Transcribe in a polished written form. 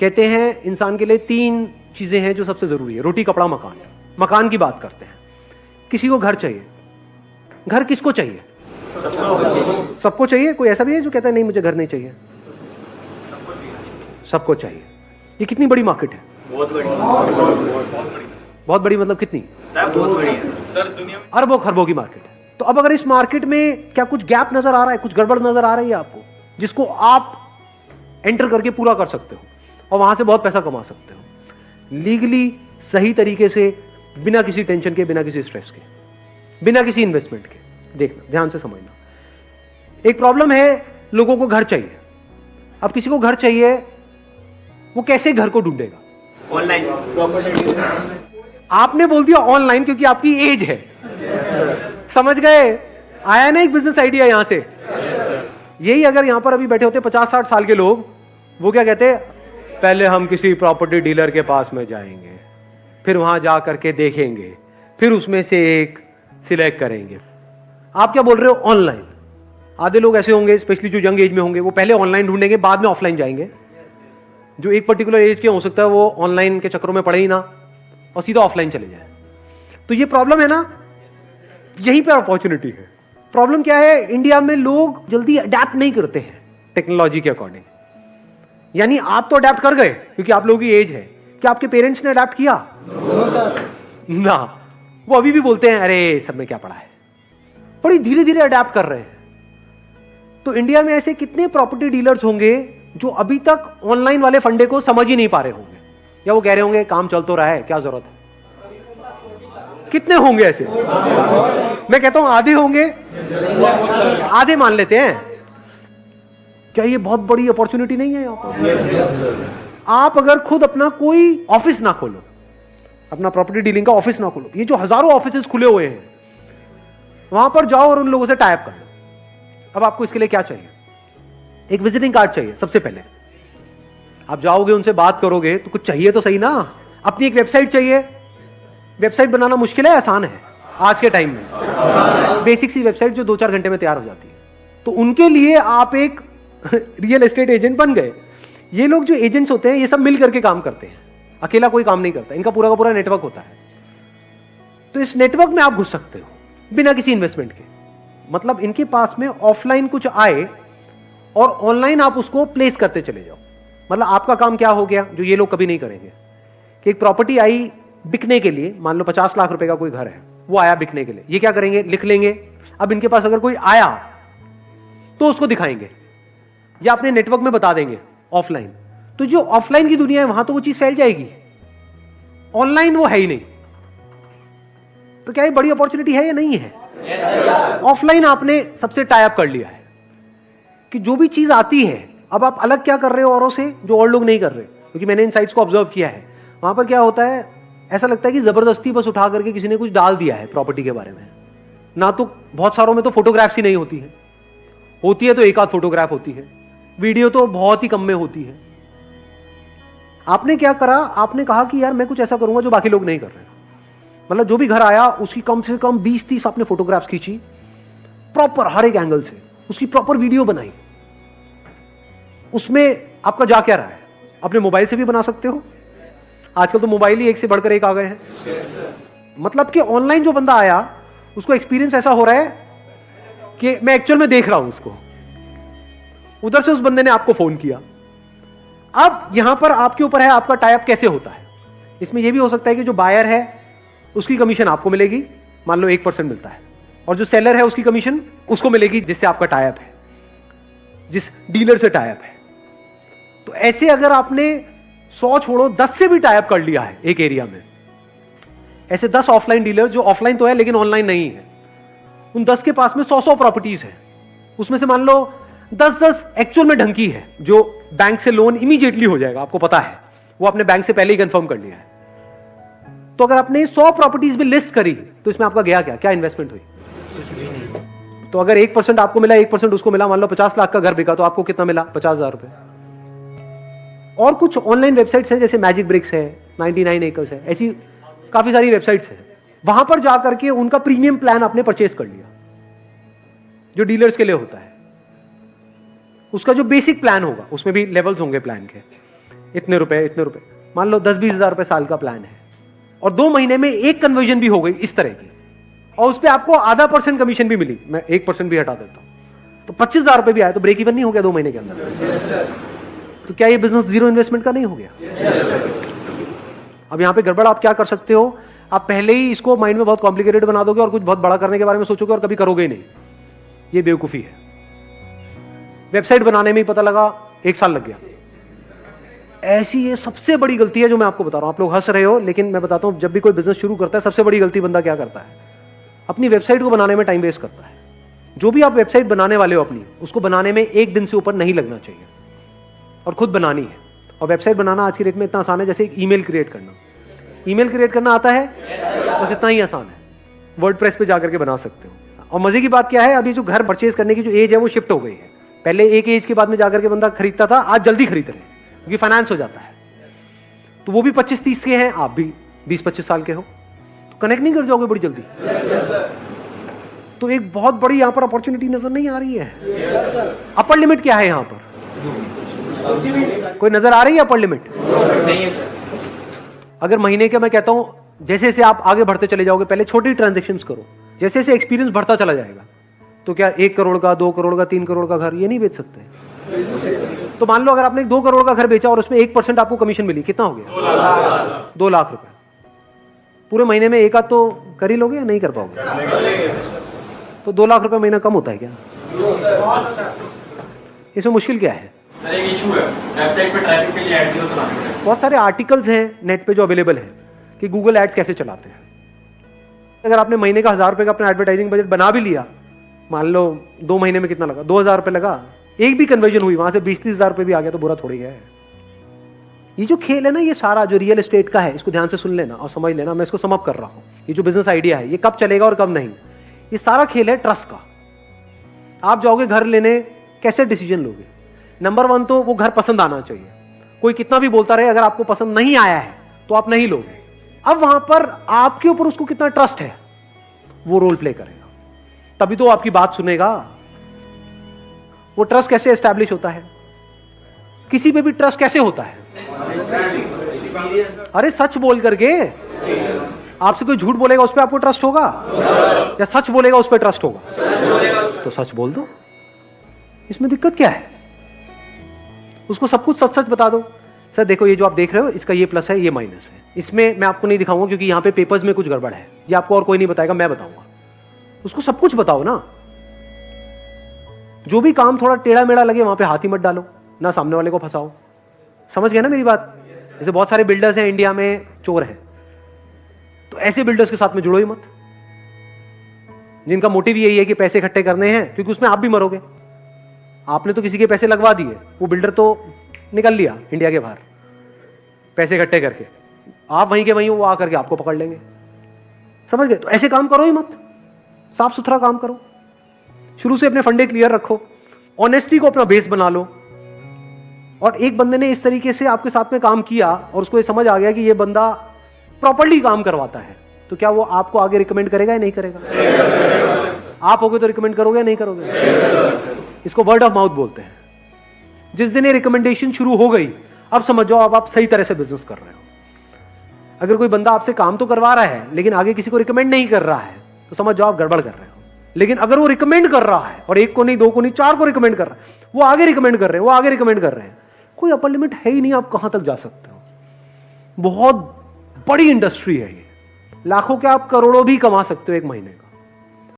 कहते हैं इंसान के लिए 3 चीजें हैं जो सबसे जरूरी है, रोटी कपड़ा मकान। मकान की बात करते हैं, किसी को घर चाहिए। घर किसको चाहिए? सबको चाहिए। कोई ऐसा भी है जो कहता है नहीं मुझे घर नहीं चाहिए? सबको चाहिए। ये कितनी बड़ी मार्केट है? बहुत बड़ी। बहुत बड़ी मतलब कितनी? बहुत बड़ी है सर, दुनिया में अरबों खरबों की मार्केट है। तो अब अगर इस मार्केट में क्या कुछ गैप नजर आ रहा है, कुछ गड़बड़ नजर आ रही है आपको, जिसको आप एंटर करके पूरा कर सकते हो और वहां से बहुत पैसा कमा सकते हो लीगली, सही तरीके से, बिना किसी टेंशन के, बिना किसी स्ट्रेस के, बिना किसी इन्वेस्टमेंट के। देखना, ध्यान से समझना। एक प्रॉब्लम है, लोगों को घर चाहिए। अब किसी को घर चाहिए, वो कैसे घर को ढूंढेगा? Online property. आपने बोल दिया ऑनलाइन क्योंकि आपकी एज है। समझ गए? आया ना एक बिजनेस आइडिया यहां से। यही अगर यहां पर अभी बैठे होते 50-60 साल के लोग, वो क्या कहते? पहले हम किसी प्रॉपर्टी डीलर के पास में जाएंगे, फिर वहां जा करके देखेंगे, फिर उसमें से एक सिलेक्ट करेंगे। आप क्या बोल रहे हो? ऑनलाइन। आधे लोग ऐसे होंगे, स्पेशली जो यंग एज में होंगे, वो पहले ऑनलाइन ढूंढेंगे, बाद में ऑफलाइन जाएंगे। जो एक पर्टिकुलर एज के हो सकता है वो ऑनलाइन के चक्करों में पड़े ही ना और सीधा ऑफलाइन चले जाए। तो ये प्रॉब्लम है ना, यहीं पे अपॉर्चुनिटी है। प्रॉब्लम क्या है? इंडिया में लोग जल्दी अडेप्ट नहीं करते हैं टेक्नोलॉजी के अकॉर्डिंग। यानी आप तो अडेप्ट कर गए क्योंकि आप लोगों की एज है। क्या आपके पेरेंट्स ने अडेप्ट किया? ना, वो अभी भी बोलते हैं अरे सब में क्या पड़ा है। बड़ी धीरे धीरे अडेप्ट कर रहे हैं। तो इंडिया में ऐसे कितने प्रॉपर्टी डीलर्स होंगे जो अभी तक ऑनलाइन वाले फंडे को समझ ही नहीं पा रहे होंगे, या वो कह रहे होंगे काम चल तो रहा है, क्या जरूरत है? कितने होंगे ऐसे? मैं कहता हूं आधे होंगे। आधे मान लेते हैं। क्या ये बहुत बड़ी अपॉर्चुनिटी नहीं है यहां पर? आप अगर खुद अपना कोई ऑफिस ना खोलो, अपना प्रॉपर्टी डीलिंग का ऑफिस ना खोलो, ये जो हजारों ऑफिसेस खुले हुए हैं, वहां पर जाओ और उन लोगों से टाई अप कर लो। अब आपको इसके लिए क्या चाहिए? एक विजिटिंग कार्ड चाहिए। सबसे पहले आप जाओगे, उनसे बात करोगे तो कुछ चाहिए तो सही ना। अपनी एक वेबसाइट चाहिए। वेबसाइट बनाना मुश्किल है, आसान है आज के टाइम में। बेसिक सी वेबसाइट जो 2-4 घंटे में तैयार हो जाती है। तो उनके लिए आप एक रियल एस्टेट एजेंट बन गए। ये लोग जो एजेंट्स होते हैं, ये सब मिल करके काम करते हैं, अकेला कोई काम नहीं करता। इनका पूरा का पूरा नेटवर्क होता है। तो इस नेटवर्क में आप घुस सकते हो बिना किसी इन्वेस्टमेंट के। मतलब इनके पास में ऑफलाइन कुछ आए और ऑनलाइन आप उसको प्लेस करते चले जाओ। मतलब आपका काम क्या हो गया, जो ये लोग कभी नहीं करेंगे, कि एक प्रॉपर्टी आई बिकने के लिए, मान लो 50 लाख रुपए का कोई घर है, वो आया बिकने के लिए, ये क्या करेंगे? लिख लेंगे। अब इनके पास अगर कोई आया तो उसको दिखाएंगे या अपने नेटवर्क में बता देंगे ऑफलाइन। तो जो ऑफलाइन की दुनिया है वहां तो वो चीज फैल जाएगी, ऑनलाइन वो है ही नहीं। तो क्या ये बड़ी अपॉर्चुनिटी है या नहीं है? ऑफलाइन आपने सबसे टाई अप कर लिया है कि जो भी चीज आती है, अब आप अलग क्या कर रहे हो औरों से जो और लोग नहीं कर रहे। क्योंकि मैंने इन साइट्स को ऑब्जर्व किया है, वहां पर क्या होता है, ऐसा लगता है कि जबरदस्ती बस उठा करके किसी ने कुछ डाल दिया है प्रॉपर्टी के बारे में। ना तो बहुत सारों में तो फोटोग्राफ्स ही नहीं होती है तो एक आध फोटोग्राफ होती है, वीडियो तो बहुत ही कम में होती है। आपने क्या करा? आपने कहा कि यार मैं कुछ ऐसा करूंगा जो बाकी लोग नहीं कर रहे। मतलब जो भी घर आया उसकी कम से कम 20-30 आपने फोटोग्राफ्स खींची, प्रॉपर हर एक एंगल से उसकी प्रॉपर वीडियो बनाई। उसमें आपका जा क्या रहा है? अपने मोबाइल से भी बना सकते हो, आजकल तो मोबाइल ही एक से बढ़कर एक आ गए हैं। मतलब कि ऑनलाइन जो बंदा आया उसको एक्सपीरियंस ऐसा हो रहा है कि मैं एक्चुअल में देख रहा हूं उसको। उधर से उस बंदे ने आपको फोन किया। अब यहां पर आपके ऊपर है आपका टाई अप कैसे होता है। इसमें यह भी हो सकता है कि जो बायर है उसकी कमीशन आपको मिलेगी, मान लो 1% मिलता है, और जो सेलर है उसकी कमीशन उसको मिलेगी जिससे आपका टाई अप है, जिस डीलर से टाई अप है। तो ऐसे अगर आपने 100 छोड़ो 10 से भी टाई अप कर लिया है एक एरिया में, ऐसे 10 ऑफलाइन डीलर जो ऑफलाइन तो है लेकिन ऑनलाइन नहीं है, उन 10 के पास में 100 प्रॉपर्टीज है। उसमें से मान लो 10 एक्चुअल में ढंकी है, जो बैंक से लोन इमीडिएटली हो जाएगा, आपको पता है, वो आपने बैंक से पहले ही कंफर्म कर लिया है। तो अगर आपने 100 प्रॉपर्टीज भी लिस्ट करी तो इसमें आपका गया क्या इन्वेस्टमेंट हुई? तो अगर 1% आपको मिला, 1% उसको मिला, मान लो 50 लाख का घर बिका तो आपको कितना मिला? 50,000 रुपए। और कुछ ऑनलाइन वेबसाइट्स हैं जैसे मैजिक ब्रिक्स है, 99 एकर्स है, ऐसी काफी सारी वेबसाइट्स हैं। वहां पर जाकर के उनका प्रीमियम प्लान आपने परचेज कर लिया जो डीलर्स के लिए होता है। उसका जो बेसिक प्लान होगा उसमें भी लेवल्स होंगे प्लान के, इतने रुपए, मान लो 10-20 हजार रुपए साल का प्लान है और 2 महीने में एक कन्वर्जन भी हो गई इस तरह की और उस पर आपको आधा % कमीशन भी मिली, मैं 1% भी हटा देता हूं तो 25,000 रुपए भी आया तो ब्रेक इवन नहीं हो गया 2 महीने के अंदर। तो क्या ये बिजनेस जीरो इन्वेस्टमेंट का नहीं हो गया? अब यहां पे गड़बड़ आप क्या कर सकते हो, आप पहले ही इसको माइंड में बहुत कॉम्प्लिकेटेड बना दोगे और कुछ बहुत बड़ा करने के बारे में सोचोगे और कभी करोगे ही नहीं। ये बेवकूफी है। वेबसाइट बनाने में ही पता लगा 1 साल लग गया, ऐसी ये सबसे बड़ी गलती है जो मैं आपको बता रहा हूं। आप लोग हंस रहे हो लेकिन मैं बताता हूं, जब भी कोई बिजनेस शुरू करता है सबसे बड़ी गलती बंदा क्या करता है, अपनी वेबसाइट को बनाने में टाइम वेस्ट करता है। जो भी आप वेबसाइट बनाने वाले हो अपनी, उसको बनाने में 1 दिन से ऊपर नहीं लगना चाहिए और खुद बनानी है। और वेबसाइट बनाना आज की डेट में इतना आसान है जैसे एक ईमेल क्रिएट करना। ईमेल क्रिएट करना आता है, बस इतना ही आसान है। वर्डप्रेस पे जाकर के बना सकते हो। और मजे की बात क्या है, अभी जो घर परचेज करने की जो एज है वो शिफ्ट हो गई है। पहले एक एज के बाद में जाकर के बंदा खरीदता था, आज जल्दी खरीद रहे हैं क्योंकि फाइनेंस हो जाता है। तो वो भी 25-30 के हैं, आप भी 20-25 साल के हो, तो कनेक्ट नहीं कर जाओगे बड़ी जल्दी। तो एक बहुत बड़ी यहां पर अपॉर्चुनिटी नजर नहीं आ रही है। अपर लिमिट क्या है यहां पर, कोई नजर आ रही है अपर लिमिट? नहीं है सर। अगर महीने के मैं कहता हूं जैसे जैसे आप आगे बढ़ते चले जाओगे, पहले छोटी ट्रांजेक्शंस करो, जैसे जैसे एक्सपीरियंस बढ़ता चला जाएगा तो क्या 1 करोड़ का, 2 करोड़ का, 3 करोड़ का घर ये नहीं बेच सकते? तो मान लो अगर आपने 2 करोड़ का घर बेचा और उसमें 1% आपको कमीशन मिली, कितना हो गया? 2 लाख रुपए। पूरे महीने में एक आध तो कर ही लोगे या नहीं कर पाओगे? तो 2 लाख रुपए महीना कम होता है क्या? इसमें मुश्किल क्या है? सर एक इशू है, वेबसाइट पे ट्रैफिक के लिए एड क्यों चलाने पड़ते हैं? बहुत सारे आर्टिकल्स हैं नेट पे जो अवेलेबल है कि गूगल एड्स कैसे चलाते हैं। अगर आपने महीने का 1000 रुपए का अपना एडवर्टाइजिंग बजट बना भी लिया, मान लो 2 महीने में कितना लगा? 2000 रुपए लगा, एक भी कन्वर्जन हुई, वहां से 20-30 हजार रुपए भी आ गया तो बुरा थोड़ी है। ये जो खेल है ना, ये सारा जो रियल एस्टेट का है, इसको ध्यान से सुन लेना और समझ लेना। मैं इसको सम अप कर रहा हूं। ये जो बिजनेस आइडिया है ये कब चलेगा और कब नहीं, ये सारा खेल है ट्रस्ट का। आप जाओगे घर लेने, कैसे डिसीजन लोगे? नंबर 1 तो वो घर पसंद आना चाहिए। कोई कितना भी बोलता रहे, अगर आपको पसंद नहीं आया है तो आप नहीं लोगे। अब वहां पर आपके ऊपर उसको कितना ट्रस्ट है, वो रोल प्ले करेगा, तभी तो आपकी बात सुनेगा। वो ट्रस्ट कैसे एस्टैब्लिश होता है? किसी पे भी ट्रस्ट कैसे होता है? अरे सच बोल करके। आपसे कोई झूठ बोलेगा उस पर आपको ट्रस्ट होगा, या सच बोलेगा उस पर ट्रस्ट होगा? तो सच बोल दो, इसमें दिक्कत क्या है? उसको सब कुछ सच सच बता दो। सर देखो, ये जो आप देख रहे हो इसका ये प्लस है, ये माइनस है। इसमें मैं आपको नहीं दिखाऊंगा क्योंकि यहां पे पेपर्स में कुछ गड़बड़ है, ये आपको और कोई नहीं बताएगा, मैं बताऊंगा। उसको सब कुछ बताओ ना। जो भी काम थोड़ा टेढ़ा मेढ़ा लगे वहां पे हाथ ही मत डालो, ना सामने वाले को फंसाओ। समझ गए ना मेरी बात? जैसे बहुत सारे बिल्डर्स हैं इंडिया में, चोर हैं, तो ऐसे बिल्डर्स के साथ में जुड़ो ही मत, जिनका मोटिव यही है कि पैसे इकट्ठे करने हैं, क्योंकि उसमें आप भी मरोगे। आपने तो किसी के पैसे लगवा दिए, वो बिल्डर तो निकल लिया इंडिया के बाहर पैसे इकट्ठे करके, आप वहीं के वहीं वो आकर के आपको पकड़ लेंगे। समझ गए? तो ऐसे काम करो ही मत, साफ सुथरा काम करो। शुरू से अपने फंडे क्लियर रखो, ऑनेस्टी को अपना बेस बना लो। और एक बंदे ने इस तरीके से आपके साथ में काम किया और उसको ये समझ आ गया कि ये बंदा प्रॉपर्ली काम करवाता है, तो क्या वो आपको आगे रिकमेंड करेगा या नहीं करेगा? आप होगे तो रिकमेंड करोगे या नहीं करोगे? इसको वर्ड ऑफ माउथ बोलते हैं। जिस दिन ये रिकमेंडेशन शुरू हो गई, अब समझ जाओ अब आप सही तरह से बिजनेस कर रहे हो। अगर कोई बंदा आपसे काम तो करवा रहा है लेकिन आगे किसी को रिकमेंड नहीं कर रहा है, तो समझ जाओ आप गड़बड़ कर रहे हो। लेकिन अगर वो रिकमेंड कर रहा है, और 1 को नहीं, 2 को नहीं, 4 को रिकमेंड कर रहा है, वो आगे रिकमेंड कर रहे हैं, वो आगे रिकमेंड कर रहे हैं, कोई अपर लिमिट है ही नहीं, आप कहां तक जा सकते हो। बहुत बड़ी इंडस्ट्री है ये, लाखों के आप करोड़ों भी कमा सकते हो एक महीने का।